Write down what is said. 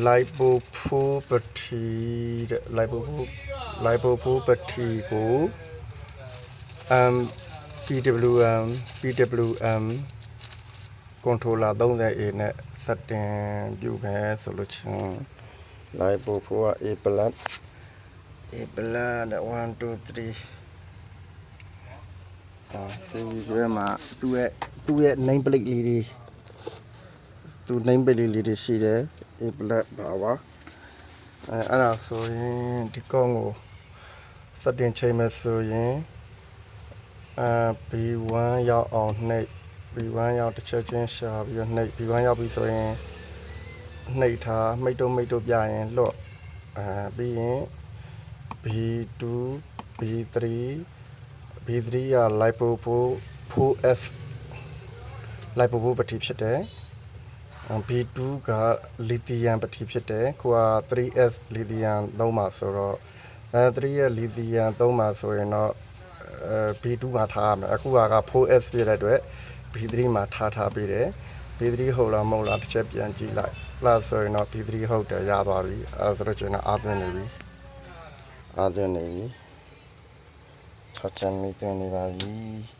lipopropathy တဲ့ lipopropathy ကို PWM controller 30A နဲ့စတင်ပြုမယ်ဆိုလို့ချင်း lipopro က A plus 1 2 3ဒီမှာသူ့ရဲ့ name plate လေးတွေသူ name plate လေးတွေရှိတယ် A plus ပါပါအဲ့ဒါဆိုရင်ဒီကောင်ကိုစတင်ချိန်မယ်ဆိုရင်B1 ရောက်အောင်နှိပ် B1 ရောက်တစ်ချက်ချင်းရှာပြီးတော့နှိပ် B1 ရောက်ပြီဆိုရင်နှိပ်ထားမိတ်တို့ပြရင်လွတ်ပြီးရင် B2 B3 က lipopro 4S lipopropathy ဖြစ်တယ်B2 က lithium ပတိဖြစ်တယ်ခုက 3S lithium သုံးပါဆိုတော့3S lithium သုံးပါဆိုရင်တော့B2 မှာထားရမယ်အခုက 4S ဖြစ်တဲ့အတွက် B3 မှာထားပေးတယ် B3 ဟုတ်လားမဟုတ်လားတစ်ချက်ပြန်ကြည့်လိုက်လားဆိုရင်တော့ B3 ဟုတ်တယ်ရသွားပြီအဲဆိုတော့ကျွန်တော်အားသွင်းနေပြီ6 ချမ်းမိသွင်းနေပါပြီ